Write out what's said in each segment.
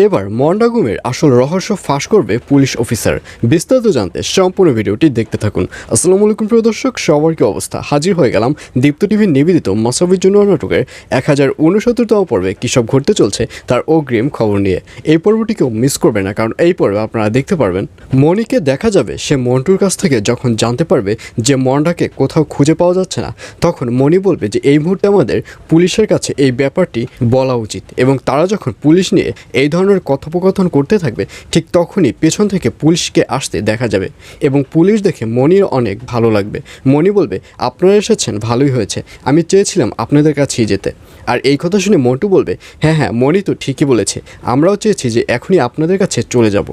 এবার মন্ডা গুমের আসল রহস্য ফাঁস করবে পুলিশ অফিসার। বিস্তারিত জানতে সম্পূর্ণ ভিডিওটি দেখতে থাকুন। আসসালামু আলাইকুম প্রিয় দর্শক, সবার কি অবস্থা? হাজির হয়ে গেলাম দীপ্ত টিভির নিবেদিত মাসাবির জন্য নাটকের 1069তম পর্বে কী সব ঘটতে চলছে তার অগ্রিম খবর নিয়ে। এই পর্বটি কেউ মিস করবে না, কারণ এই পর্বে আপনারা দেখতে পারবেন মনিকে দেখা যাবে সে মন্টুর কাছ থেকে যখন জানতে পারবে যে মন্ডাকে কোথাও খুঁজে পাওয়া যাচ্ছে না, তখন মনি বলবে যে এই মুহূর্তে আমাদের পুলিশের কাছে এই ব্যাপারটি বলা উচিত। এবং তারা যখন পুলিশ নিয়ে এই ধরনের কথোপকথন করতে থাকবে, ঠিক তখনই পেছন থেকে পুলিশকে আসতে দেখা যাবে এবং পুলিশ দেখে মনির অনেক ভালো লাগবে। মনি বলবে, আপনারা এসেছেন, ভালোই হয়েছে, আমি চেয়েছিলাম আপনাদের কাছেই যেতে। আর এই কথা শুনে মন্টু বলবে, হ্যাঁ হ্যাঁ, মনি তো ঠিকই বলেছে, আমরাও চেয়েছি যে এখনই আপনাদের কাছে চলে যাব।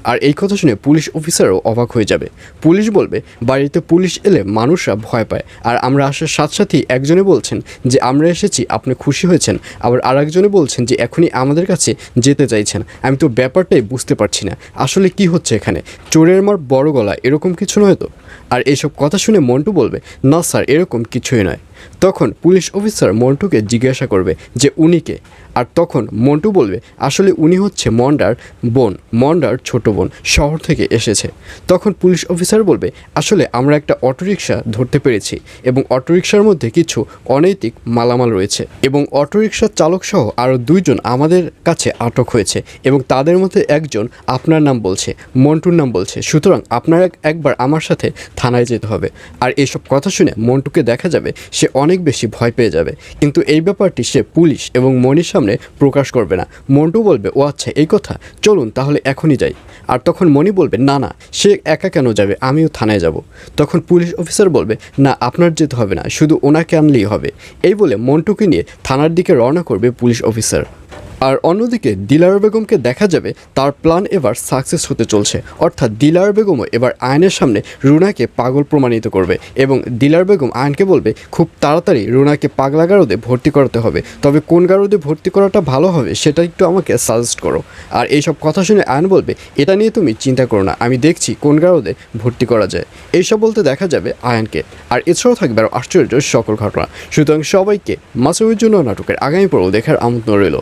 আর এই কথা শুনে পুলিশ অফিসারও অবাক হয়ে যাবে। পুলিশ বলবে, বাড়িতে পুলিশ এলে মানুষরা ভয় পায়, আর আমরা আসার সাথে সাথেই একজনে বলছেন যে আমরা এসেছি, আপনি খুশি হয়েছেন, আবার আরেকজনে বলছেন যে এখনই আমাদের কাছে যেতে চাইছেন। আমি তো ব্যাপারটাই বুঝতে পারছি না, আসলে কি হচ্ছে এখানে? চোরের মার বড় গলা, এরকম কিছু নয় তো? আর এইসব কথা শুনে মন্টু বলবে, না স্যার, এরকম কিছুই নয়। তখন পুলিশ অফিসার মন্টুকে জিজ্ঞাসা করবে যে উনি কে? আর তখন মন্টু বলবে, আসলে উনি হচ্ছে মন্ডার বোন, মন্ডার ছোট বোন, শহর থেকে এসেছে। তখন পুলিশ অফিসার বলবে, আসলে আমরা একটা অটোরিকশা ধরতে পেরেছি এবং অটোরিকশার মধ্যে কিছু অনৈতিক মালামাল রয়েছে এবং অটোরিকশার চালক সহ আরও দুইজন আমাদের কাছে আটক হয়েছে এবং তাদের মধ্যে একজন আপনার নাম বলছে, মন্টুর নাম বলছে। সুতরাং আপনারা একবার আমার সাথে থানায় যেতে হবে। আর এইসব কথা শুনে মন্টুকে দেখা যাবে সে অনেক বেশি ভয় পেয়ে যাবে, কিন্তু এই ব্যাপারটি সে পুলিশ এবং মনির সামনে প্রকাশ করবে না। মন্টু বলবে, ও আচ্ছা এই কথা, চলুন তাহলে এখনই যাই। আর তখন মনি বলবে, না না, সে একা কেন যাবে, আমিও থানায় যাব। তখন পুলিশ অফিসার বলবে, না আপনার যেতে হবে না, শুধু ওনাকে আনলেই হবে। এই বলে মন্টুকে নিয়ে থানার দিকে রওনা করবে পুলিশ অফিসার। আর অন্যদিকে দিলারা বেগমকে দেখা যাবে তার প্ল্যান এবার সাকসেস হতে চলছে, অর্থাৎ দিলারা বেগমও এবার আয়নের সামনে রুনাকে পাগল প্রমাণিত করবে এবং দিলারা বেগম আয়নকে বলবে খুব তাড়াতাড়ি রুনাকে পাগলা গারদে ভর্তি করাতে হবে, তবে কোন গারদে ভর্তি করাটা ভালো হবে সেটা একটু আমাকে সাজেস্ট করো। আর এইসব কথা শুনে আয়ন বলবে, এটা নিয়ে তুমি চিন্তা করো না, আমি দেখছি কোন গারদে ভর্তি করা যায়। এইসব বলতে দেখা যাবে আয়নকে। আর এছাড়াও থাকবে আরও আশ্চর্য সকল ঘটনা। সুতরাং সবাইকে মাসুমের জন্য নাটকের আগামী পর্ব দেখার আমন্ত্রণ রইল।